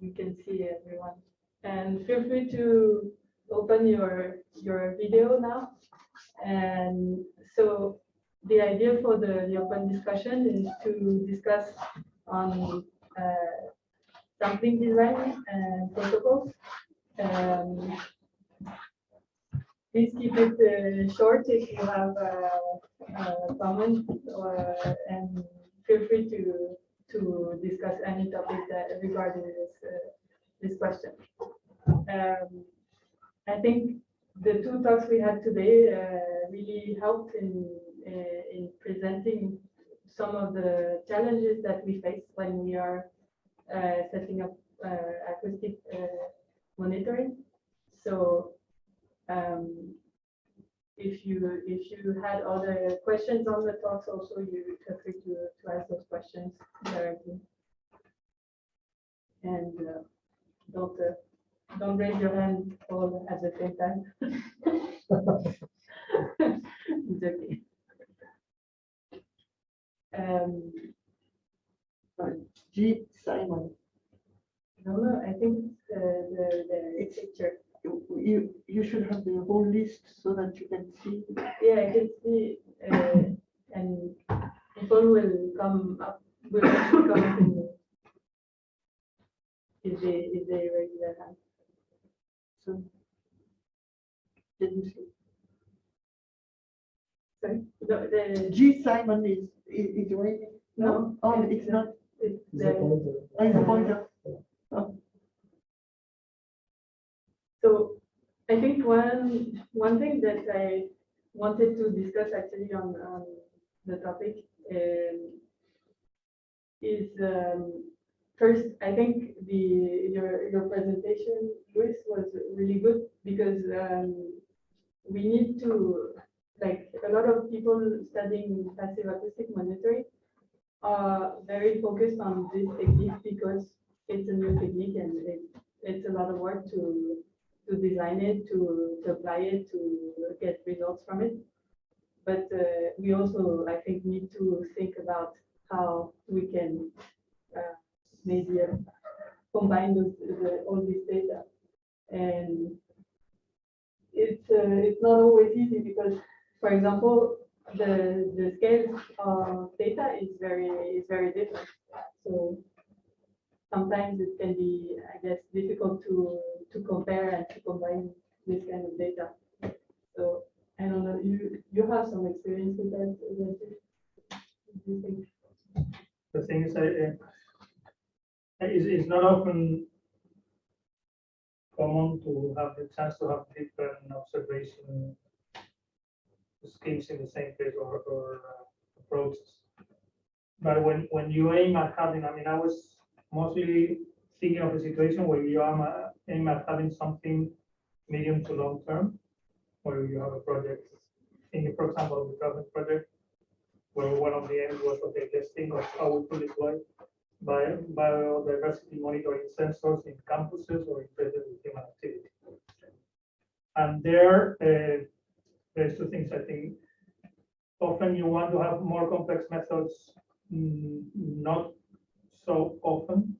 we can see everyone. And feel free to open your video now. And so the idea for the open discussion is to discuss on sampling design and protocols. Please keep it short if you have a comment, and feel free to discuss any topic regarding this question. I think the two talks we had today really helped in presenting some of the challenges that we face when we are setting up acoustic monitoring. So if you had other questions on the talks, also you feel free to ask those questions directly. And don't raise your hand all at the same time. It's okay. G. Simon. No, I think it's the picture. You should have the whole list so that you can see. Yeah, I can see, and people will come up. Will actually come up if they raise their hand. So, did you see? Sorry, no, the G. Simon is waiting. no. Oh, it's not. It's It's a pointer. Oh, it's a pointer. Oh. So I think one thing that I wanted to discuss actually on the topic is first, I think your presentation, Luis, was really good because we need to, like, a lot of people studying passive acoustic monitoring are very focused on this technique because it's a new technique and it's a lot of work to design it, to apply it, to get results from it. But we also, I think, need to think about how we can maybe combine all this data. And it's not always easy because, for example, the scale of data is very different. So sometimes it can be, I guess, difficult to compare and to combine this kind of data. So I don't know, you have some experience with that. Do you think? The thing is, it's not often common to have the chance to have different observation schemes in the same place or approaches. But when you aim at having, I mean, I was mostly thinking of a situation where you aim at having something medium to long term, where you have a project, thinking, for example, the government project, where one of the aims was, okay, let's think of how we could deploy biodiversity monitoring sensors in campuses or in places with human activity. And there's two things. I think often you want to have more complex methods, not so often,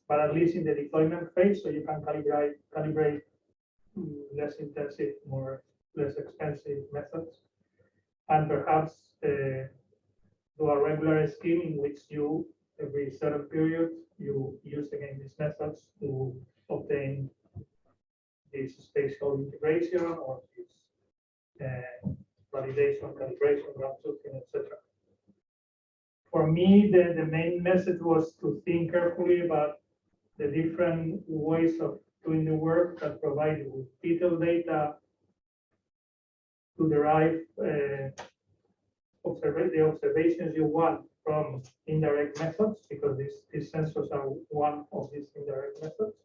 but at least in the deployment phase, so you can calibrate less intensive, less expensive methods, and perhaps do a regular scheme in which you, every certain period, you use again these methods to obtain this spatial integration or this validation, calibration, ground truthing, etc. For me, the main message was to think carefully about the different ways of doing the work that provide you with detailed data to derive the observations you want from indirect methods, because these sensors are one of these indirect methods.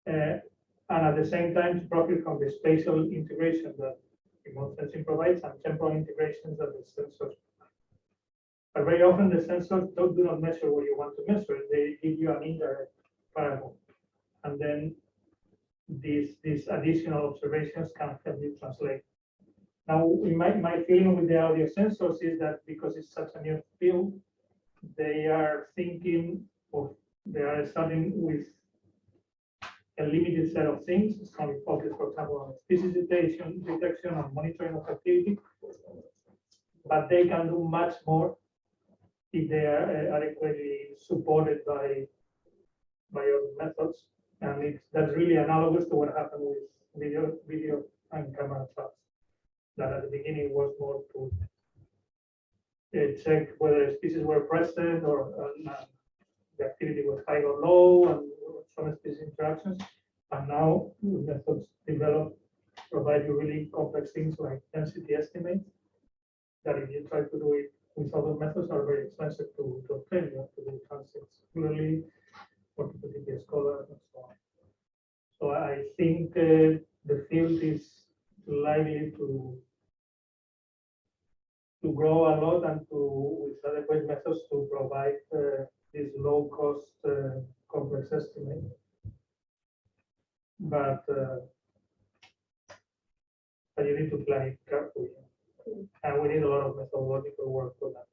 And at the same time, to profit from the spatial integration that remote sensing provides and temporal integrations that the sensors. But very often the sensors do not measure what you want to measure. They give you an indirect variable. And then these additional observations can help you translate. Now, my feeling with the audio sensors is that because it's such a new field, they are starting with a limited set of things. It's only focused, for example, on species detection and monitoring of activity. But they can do much more if they are adequately supported by other methods. And that's really analogous to what happened with video and camera traps. That at the beginning was more to check whether species were present or the activity was high or low and some species interactions. And now the methods developed provide you really complex things like density estimates that if you try to do it with other methods are very expensive to obtain. You have to do transits clearly, or to put GPS color and so on. So I think the field is likely to grow a lot and with adequate methods to provide this low cost complex estimate. But you need to plan it carefully. And we need a lot of methodological work for that.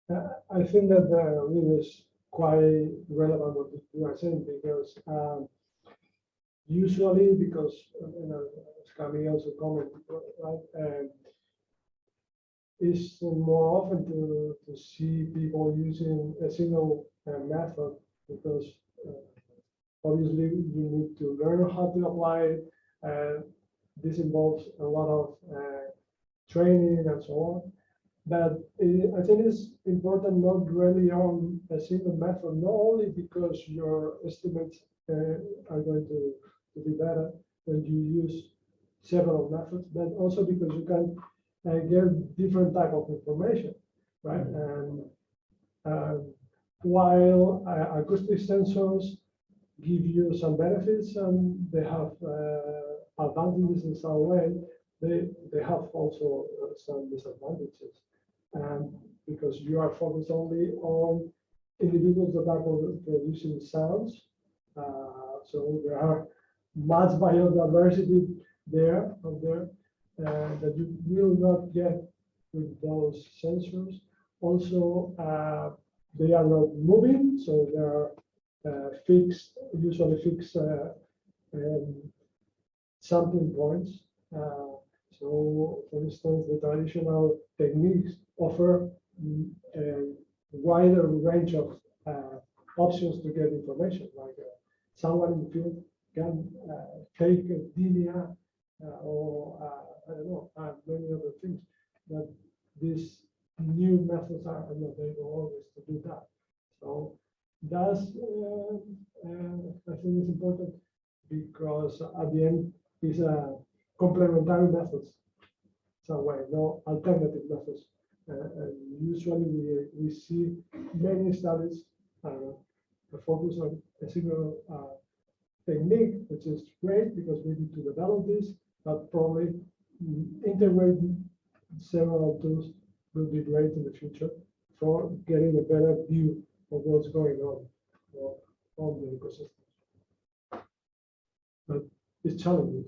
Yeah. I think that really is quite relevant what you are saying, because usually, because as Camille also commented, right, it's more often to see people using a single method, because obviously you need to learn how to apply it. This involves a lot of training and so on. But I think it's important not really on a single method, not only because your estimates are going to be better when you use several methods, but also because you can get different type of information, right? And while acoustic sensors give you some benefits and they have advantages in some way, they have also some disadvantages. And because you are focused only on individuals that are producing sounds, so there are much biodiversity there that you will not get with those sensors. Also, they are not moving, so they are usually fixed sampling points. So, for instance, the traditional techniques offer a wider range of options to get information. Like someone in the field can take a DNR or I don't know, many other things. But these new methods are not able always to do that. So that's I think it's important, because at the end is a complementary methods, some way, no alternative methods. And usually we see many studies focus on a single technique, which is great because we need to develop this, but probably integrating several tools will be great in the future for getting a better view of what's going on the ecosystem. But it's challenging.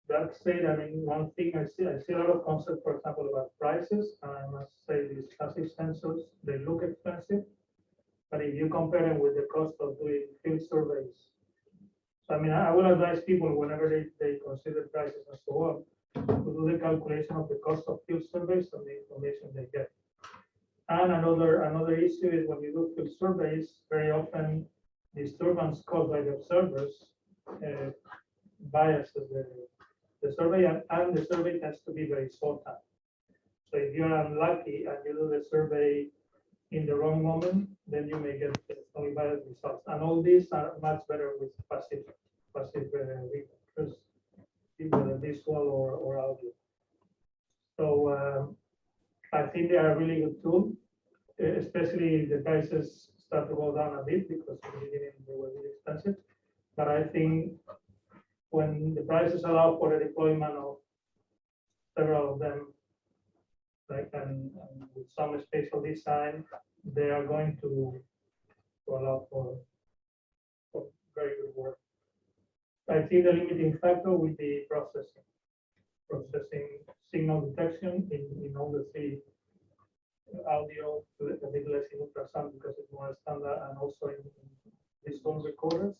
That said, I mean, one thing I see a lot of concept, for example, about prices. And I must say these passive sensors, they look expensive, but if you compare them with the cost of doing field surveys, so I mean, I will advise people whenever they consider prices and so on, to do the calculation of the cost of field surveys and the information they get. And another issue is when you do field surveys, very often disturbance caused by the observers biases the survey, and the survey tends to be very short time. So if you're unlucky and you do the survey in the wrong moment, then you may get only biased results. And all these are much better with passive because either visual or audio. So I think they are a really good tool, especially if the prices start to go down a bit, because in the beginning they were really expensive. But I think when the prices allow for the deployment of several of them, like and with some spatial design, they are going to allow for very good work. I think the limiting factor will be processing signal detection in all the three: audio, a bit less in ultrasound because it's more standard, and also in these phone recorders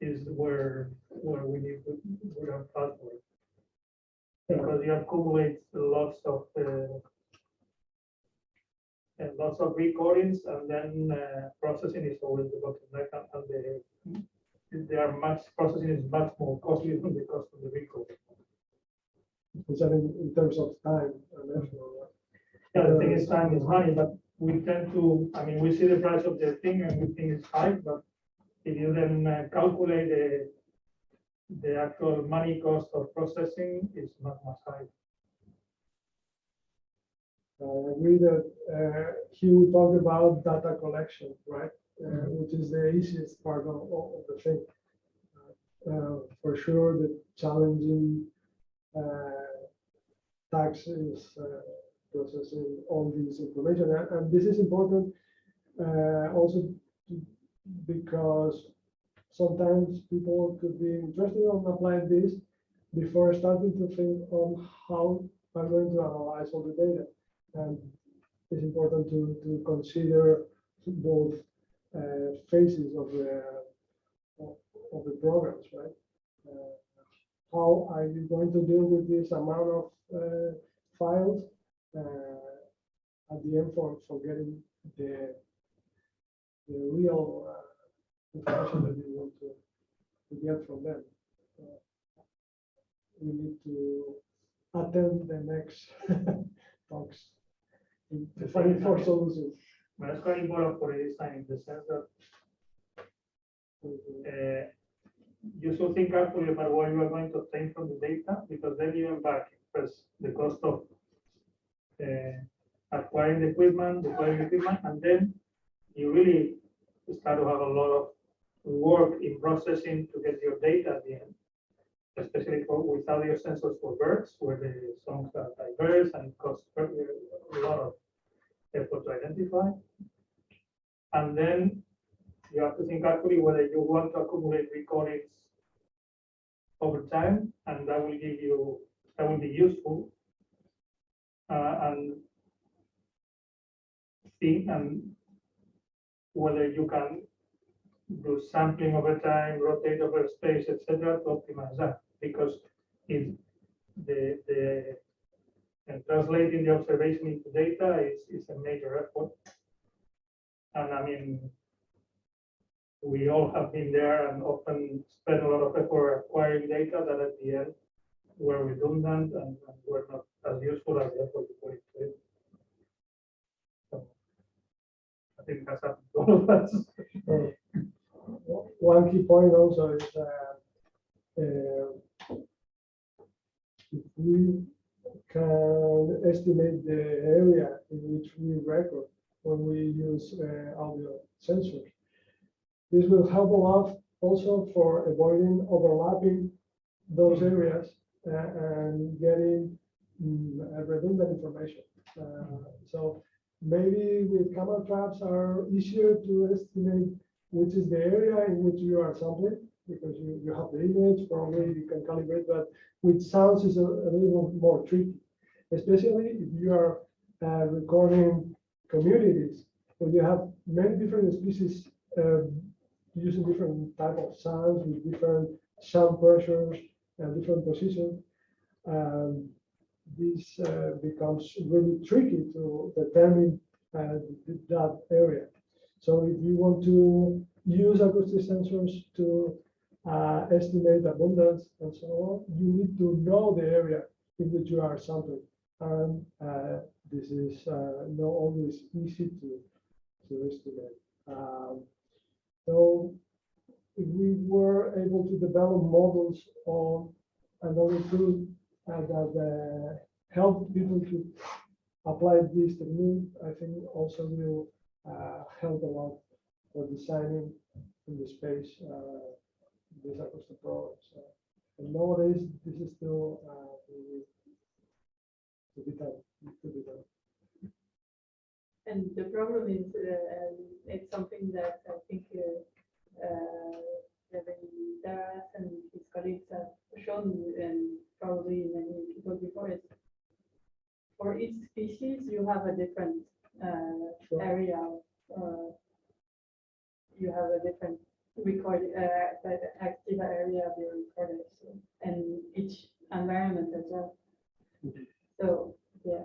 is where we need to put our password. Because you accumulate lots of recordings, and then processing is always the bottleneck, and processing is much more costly than the cost of the recording. Especially in terms of time and effort. Yeah, the thing is, time is money, but we tend to, I mean, we see the price of the thing and we think it's high, but if you then calculate the actual money cost of processing, it's not much higher. I agree that here we talk about data collection, right? Which is the easiest part of the thing. For sure, the challenging tax is processing all this information. And this is important also because sometimes people could be interested in applying this before starting to think on how I'm going to analyze all the data. And it's important to consider both phases of the programs, right? How are you going to deal with this amount of files at the end for getting the real information that you want to get from them? We need to attend the next talks to find for solutions. But it's quite important for a design in the sense that you should think carefully about what you are going to obtain from the data, because then you embark first the cost of acquiring the equipment, deploying the equipment, and then you really start to have a lot of work in processing to get your data at the end, especially with audio sensors for birds, where the songs are diverse and it costs a lot of effort to identify. And then you have to think carefully whether you want to accumulate recordings over time, and that will be useful. And think and whether you can do sampling over time, rotate over space, etc., to optimize that. Because if and translating the observation into data is a major effort. And I mean, we all have been there and often spend a lot of effort acquiring data that at the end were redundant and were not as useful as the effort we put into it. So I think that's happened to all of us. One key point also is if we can estimate the area in which we record when we use audio sensors, this will help a lot also for avoiding overlapping those areas and getting redundant information. So maybe with camera traps are easier to estimate which is the area in which you are sampling, because you have the image, probably you can calibrate that. With sounds is a little more tricky, especially if you are recording communities where you have many different species using different type of sounds with different sound pressures and different positions. This becomes really tricky to determine that area. So if you want to use acoustic sensors to estimate abundance and so on, you need to know the area in which you are sampling. And this is not always easy to estimate. So if we were able to develop models on another tool that help people to apply this technique, I think also will help a lot for designing in the space these acoustic programs. And nowadays, this is still to be done. And the problem is, it's something that I think Daras and his colleagues have shown, and probably many people before, is for each species you have a different area. You have a different record the active area of your recorder, so, and each environment as well. So yeah,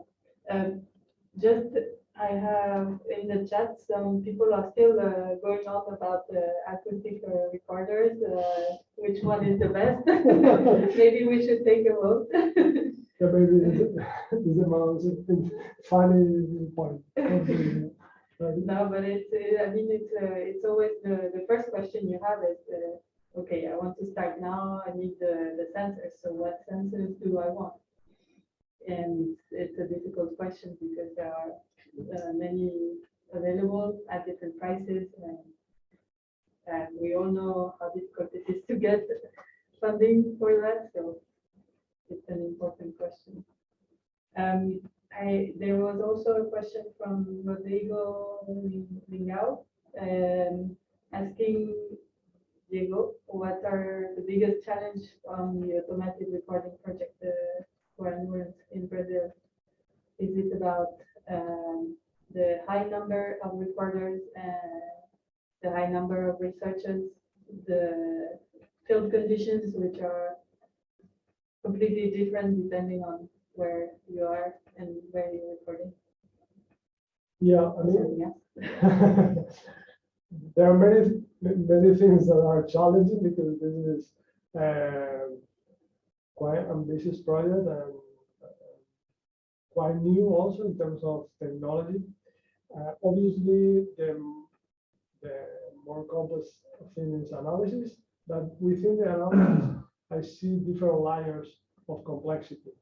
just I have in the chat some people are still going on about the acoustic recorders. Which one is the best? Maybe we should take a vote. Yeah, maybe this amount is funny point. No, but it's, I mean, it's always the first question you have is, okay, I want to start now, I need the sensors, so what sensors do I want? And it's a difficult question because there are many available at different prices, and we all know how difficult it is to get funding for that, so it's an important question. There was also a question from Rodrigo Lingao, asking Diego, what are the biggest challenge on the automatic recording project for Endurance in Brazil? Is it about the high number of recorders and the high number of researchers, the field conditions, which are completely different depending on where you are and where you're recording? Yeah, I mean, Yes. there are many things that are challenging because this is quite ambitious project and quite new also in terms of technology. Obviously, the more complex thing is analysis, but within the analysis, I see different layers of complexity.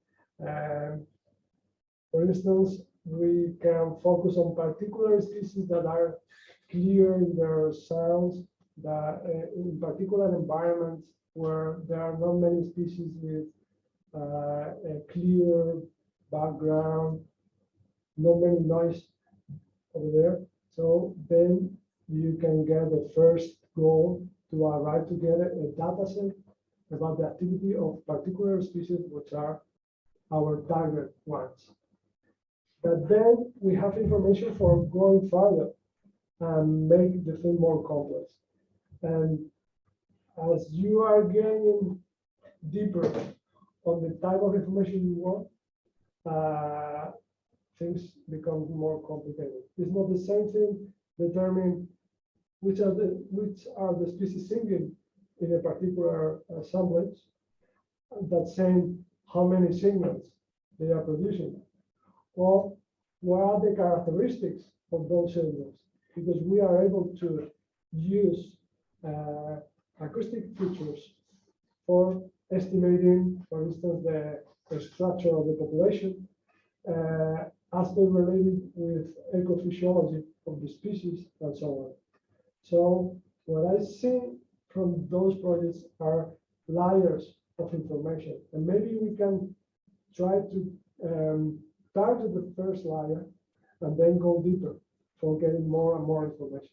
For instance, we can focus on particular species that are clear in their sounds, that in particular environments where there are not many species with a clear background, not many noise over there. So then you can get the first goal to arrive to get a data set about the activity of particular species, which are our target ones. But then we have information for going further and make the thing more complex. And as you are getting deeper on the type of information you want, things become more complicated. It's not the same thing determine which are the species singing in a particular assemblage, that saying how many signals they are producing, or what are the characteristics of those signals, because we are able to use acoustic features for estimating, for instance, the structure of the population, aspect related with ecophysiology of the species, and so on. So what I see from those projects are layers of information, and maybe we can try to target the first layer and then go deeper for getting more and more information.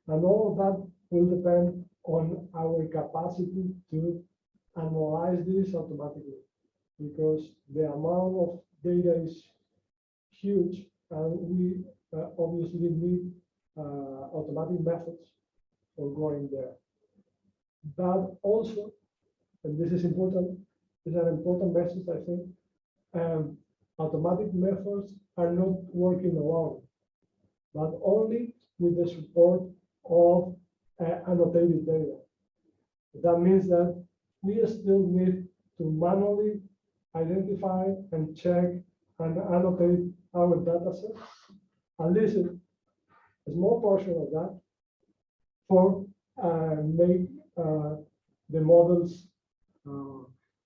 And all of that will depend on our capacity to analyze this automatically, because the amount of data is huge, and we obviously need automatic methods for going there. But also, and this is important, is an important message, I think, automatic methods are not working alone, but only with the support of annotated data. That means that we still need to manually identify and check and annotate our data set, at least a small portion of that, for make the models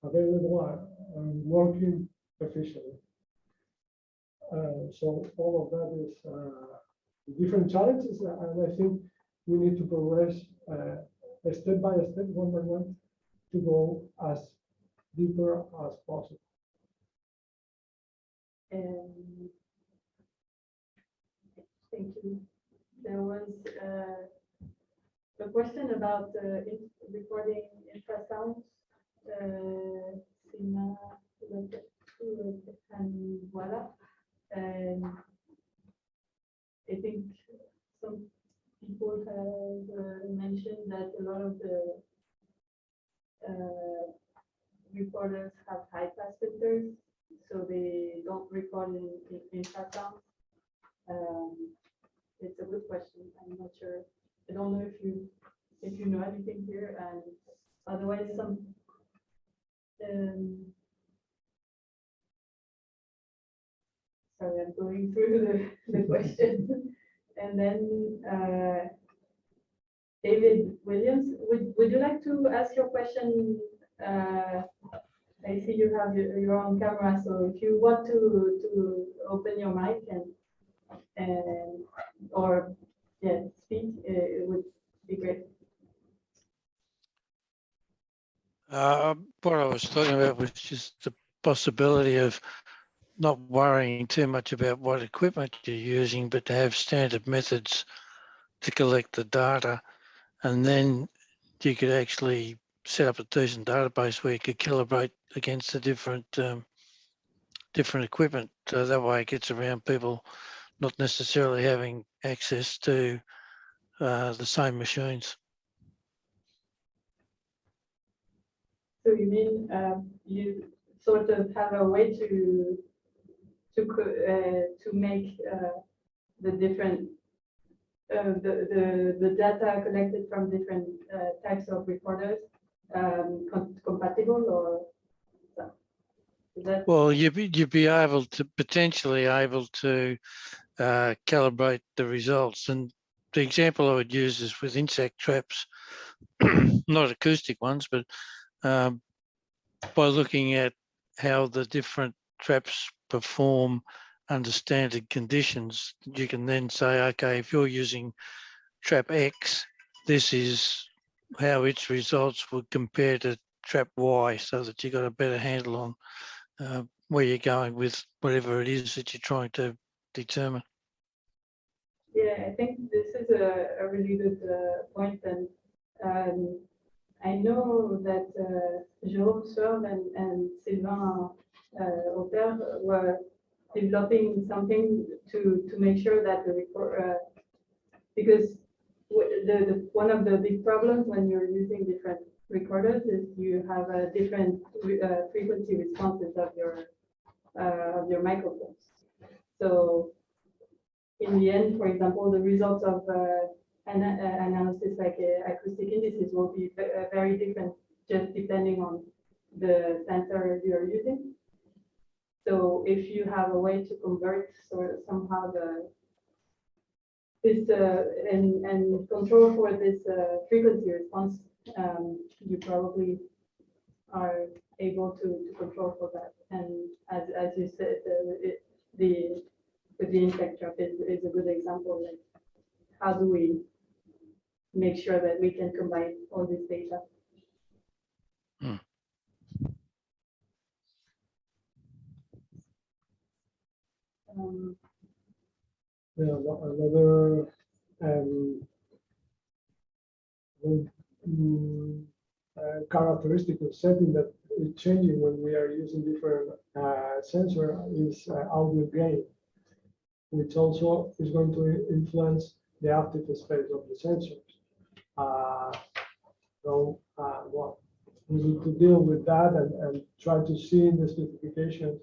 available and working efficiently. So all of that is different challenges, and I think we need to progress step by step, one by one, to go as deeper as possible. Thank you. There was a question about recording infrasounds, Sina, and voila. And I think some people have mentioned that that a lot of the reporters have high pass filters, so they don't record in shutdown. It's a good question. I'm not sure. I don't know if you know anything here, and otherwise some. Sorry, I'm going through the question, and then David Williams, would you like to ask your question? I see you have your own camera, so if you want to open your mic and or yeah, speak, it would be great. What I was talking about was just the possibility of not worrying too much about what equipment you're using, but to have standard methods to collect the data. And then you could actually set up a decent database where you could calibrate against the different equipment. So that way it gets around people not necessarily having access to the same machines. So you mean you sort of have a way to make the different the data collected from different types of recorders compatible, or is that? Well, you'd be able to potentially able to calibrate the results. And the example I would use is with insect traps, not acoustic ones, but by looking at how the different traps perform under standard conditions, you can then say, okay, if you're using trap X, this is how its results would compare to trap Y, so that you got a better handle on where you're going with whatever it is that you're trying to determine. Yeah, I think this is a really good point, and I know that Jérôme Suave and Sylvain Auper were developing something to make sure that the record, because one of the big problems when you're using different recorders is you have a different frequency responses of your microphones. So in the end, for example, the results of analysis like acoustic indices will be very different just depending on the sensor you're using. So if you have a way to convert somehow this and control for this frequency response, you probably are able to control for that. And as you said, the insect trap is a good example. Like, how do we make sure that we can combine all this data? Yeah, another characteristic of setting that is changing when we are using different sensor is audio gain, which also is going to influence the active space of the sensors. Well, we need to deal with that and try to see in the specifications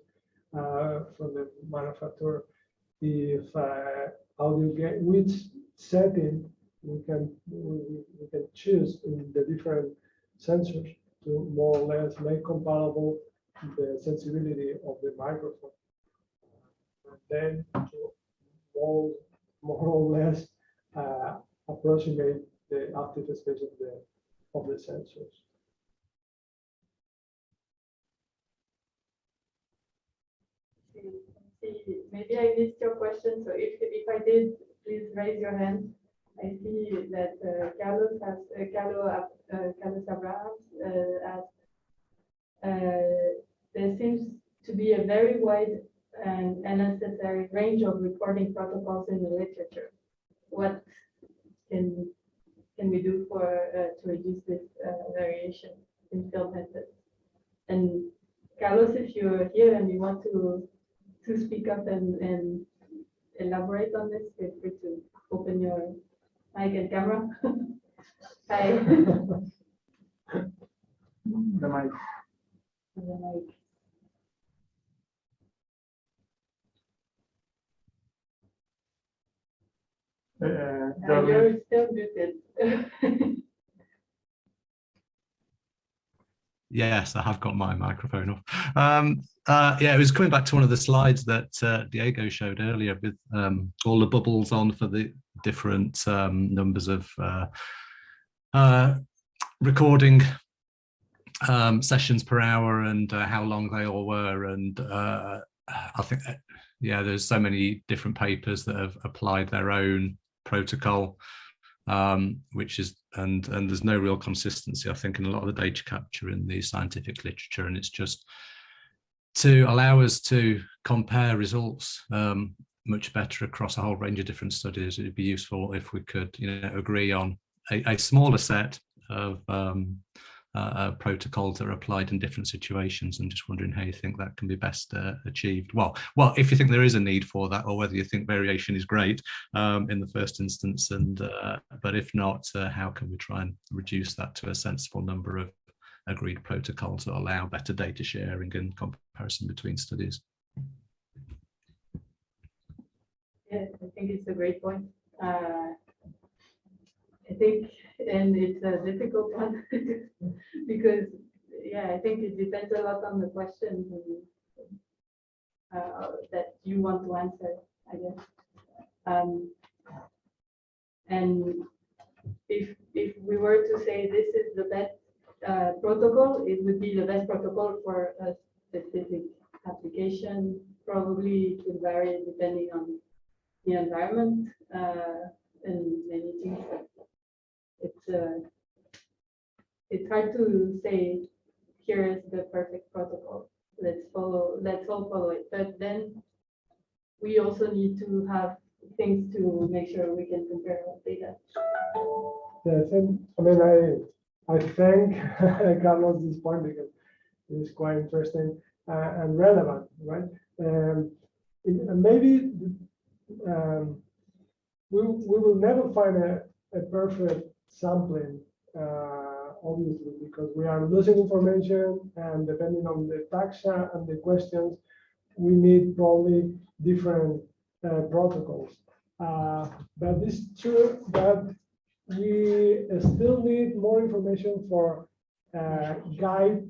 from the manufacturer if audio gain, which setting we can choose in the different sensors to more or less make comparable the sensibility of the microphone, and then to more or less approximate the active space of the sensors. Maybe I missed your question, so if I did, please raise your hand. I see that Carlos Abrahams asked, there seems to be a very wide and unnecessary range of recording protocols in the literature. What can we do to reduce this variation in field methods? And Carlos, if you're here and you want to speak up and elaborate on this, feel free to open your mic and camera. Hi. The mic. And then, like, you're still muted. Yes, I have got my microphone off. Yeah, it was coming back to one of the slides that Diego showed earlier with all the bubbles on for the different numbers of recording sessions per hour and how long they all were. And I think, yeah, there's so many different papers that have applied their own protocol, which is, and there's no real consistency, I think, in a lot of the data capture in the scientific literature. And it's just to allow us to compare results much better across a whole range of different studies. It'd be useful if we could, agree on a smaller set of protocols that are applied in different situations, and just wondering how you think that can be best achieved. Well, if you think there is a need for that, or whether you think variation is great in the first instance, and but if not, how can we try and reduce that to a sensible number of agreed protocols that allow better data sharing and comparison between studies? Yeah, I think it's a great point. I think, and it's a difficult one because, yeah, I think it depends a lot on the questions that you want to answer, I guess. And if we were to say this is the best protocol, it would be the best protocol for a specific application. Probably it would vary depending on the environment and many things. It's hard to say here is the perfect protocol. Let's all follow it. But then we also need to have things to make sure we can compare our data. Yes, and I mean, I thank Carlos this point because it is quite interesting and relevant, right? Maybe we will never find a perfect sampling, obviously, because we are losing information, and depending on the taxa and the questions, we need probably different protocols. But it's true that we still need more information for guide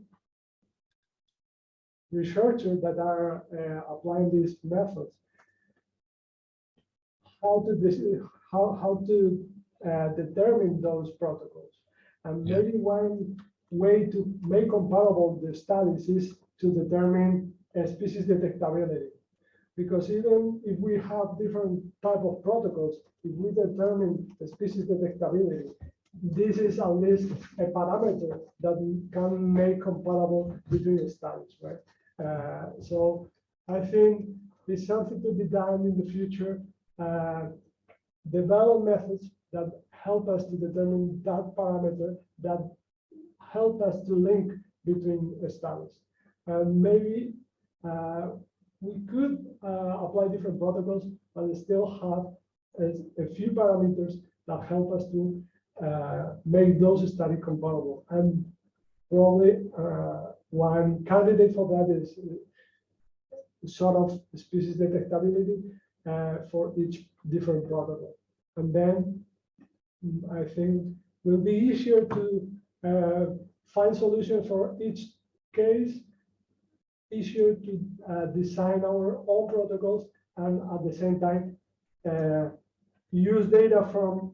researchers that are applying these methods. How to determine those protocols. And maybe one way to make comparable the studies is to determine a species detectability. Because even if we have different type of protocols, if we determine the species detectability, this is at least a parameter that can make comparable between the studies, right? So I think it's something to be done in the future. Develop methods that help us to determine that parameter, that help us to link between studies. And maybe we could apply different protocols, but still have a few parameters that help us to make those studies comparable. And probably one candidate for that is sort of species detectability for each different protocol. And then I think will be easier to find solutions for each case, easier to design our own protocols, and at the same time use data from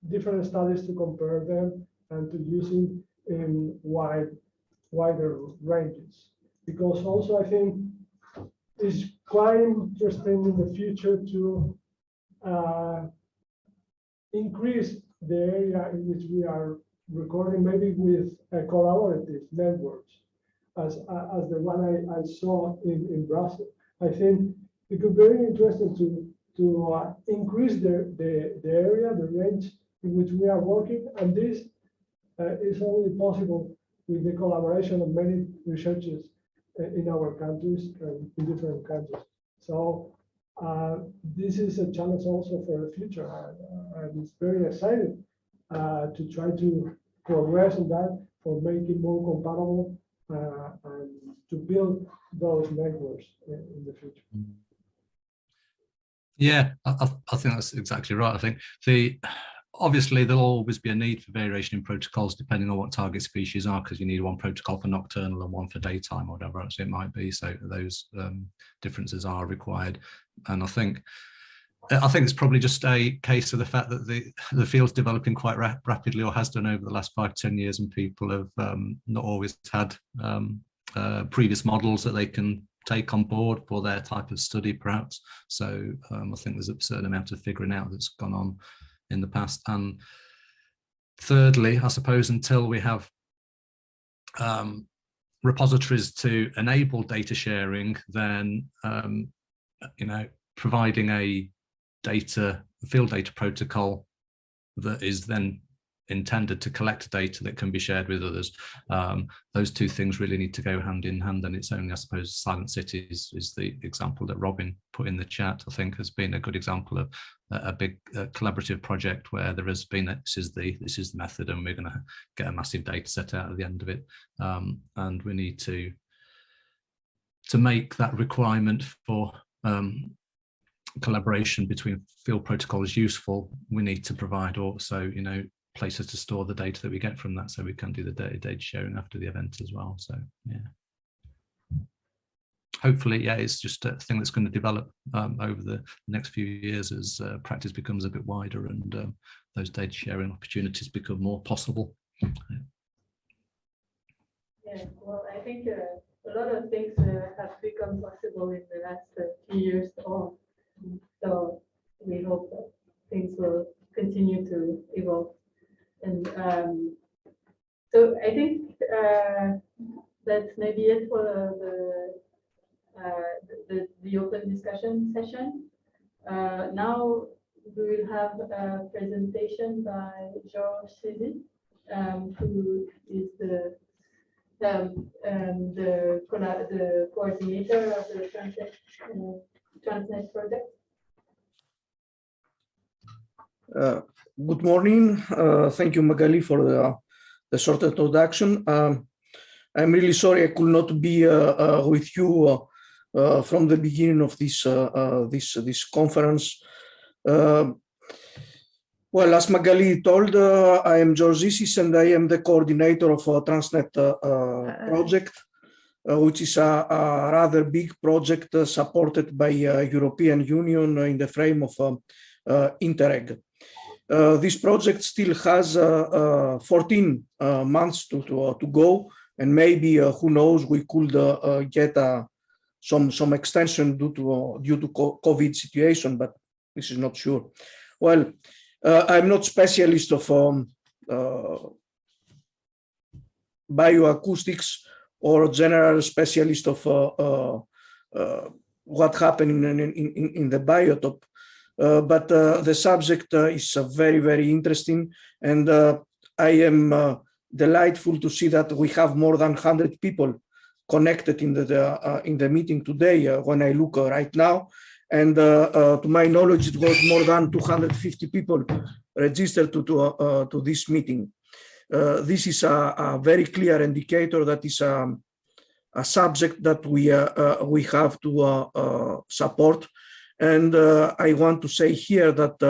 different studies to compare them and to use it in wider ranges. Because also I think it's quite interesting in the future to increase the area in which we are recording, maybe with collaborative networks, as the one I saw in Brazil. I think it could be very interesting to increase the area, the range in which we are working, and this is only possible with the collaboration of many researchers in our countries and in different countries. So this is a challenge also for the future, and it's very exciting to try to progress on that for making more compatible and to build those networks in the future. Yeah, I think that's exactly right. I think obviously there'll always be a need for variation in protocols depending on what target species are, because you need one protocol for nocturnal and one for daytime or whatever else it might be. So those differences are required. And I think it's probably just a case of the fact that the field's developing quite rapidly, or has done over the last 5-10 years, and people have not always had previous models that they can take on board for their type of study, perhaps. So I think there's a certain amount of figuring out that's gone on in the past. And thirdly, I suppose until we have repositories to enable data sharing, then providing a field data protocol that is then intended to collect data that can be shared with others. Those two things really need to go hand in hand, and it's only, I suppose, Silent Cities is the example that Robin put in the chat, I think has been a good example of a big collaborative project where there has been, this is the method, and we're going to get a massive data set out at the end of it. And we need to make that requirement for collaboration between field protocols useful. We need to provide also, places to store the data that we get from that, so we can do the data sharing after the event as well. So yeah, hopefully, yeah, it's just a thing that's going to develop over the next few years as practice becomes a bit wider and those data sharing opportunities become more possible. Yeah, well, I think a lot of things have become possible in the last few years. So we hope that things will continue to evolve. And so I think that's maybe it for the open discussion session. Now we will have a presentation by Georges Cézy, who is the coordinator of the Transnet project. Good morning. Thank you, Magali, for the short introduction. I'm really sorry I could not be with you from the beginning of this conference. Well, as Magali told, I am Georges Cézy, and I am the coordinator of Transnet project, which is a rather big project supported by European Union in the frame of Interreg. This project still has 14 months to go, and maybe who knows, we could get some extension due to COVID situation, but this is not sure. Well, I'm not specialist of bioacoustics or general specialist of what happened in the biotope. But the subject is very, very interesting, and I am delightful to see that we have more than 100 people connected in the meeting today. When I look right now, and to my knowledge, it was more than 250 people registered to this meeting. This is a very clear indicator that is a subject that we have to support. And I want to say here that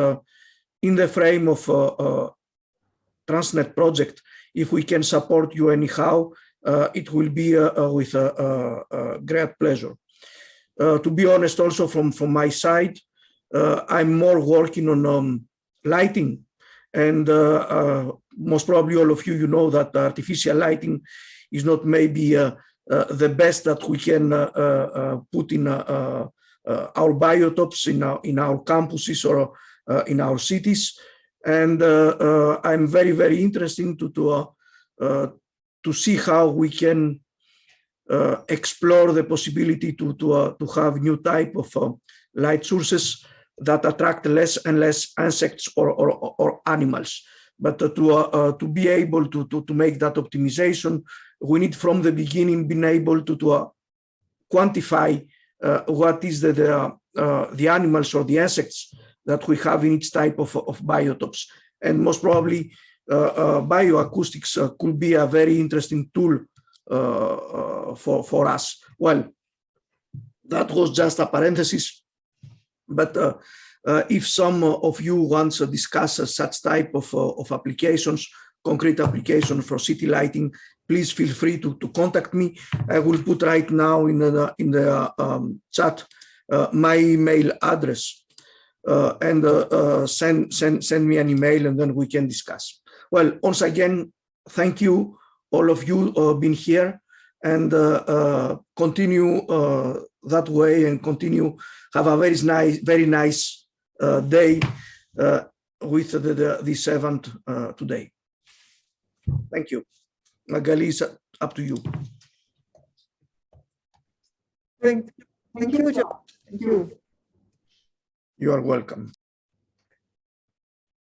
in the frame of Transnet project, if we can support you anyhow, it will be with great pleasure. To be honest, also from my side, I'm more working on lighting. And most probably all of you know that artificial lighting is not maybe the best that we can put in our biotopes in our campuses or in our cities, and I'm very, very interested to see how we can explore the possibility to have new type of light sources that attract less and less insects or animals. But to be able to make that optimization, we need from the beginning being able to quantify what is the animals or the insects that we have in each type of biotopes. And most probably bioacoustics could be a very interesting tool for us. Well, that was just a parenthesis, but if some of you want to discuss such type of applications, concrete application for city lighting, please feel free to contact me. I will put right now in the chat my email address, and send me an email, and then we can discuss. Well, once again, thank you, all of you being here, and continue that way, and continue have a very nice day with this event today. Thank you. Magali, it's up to you. Thank you, John. Thank you. You are welcome.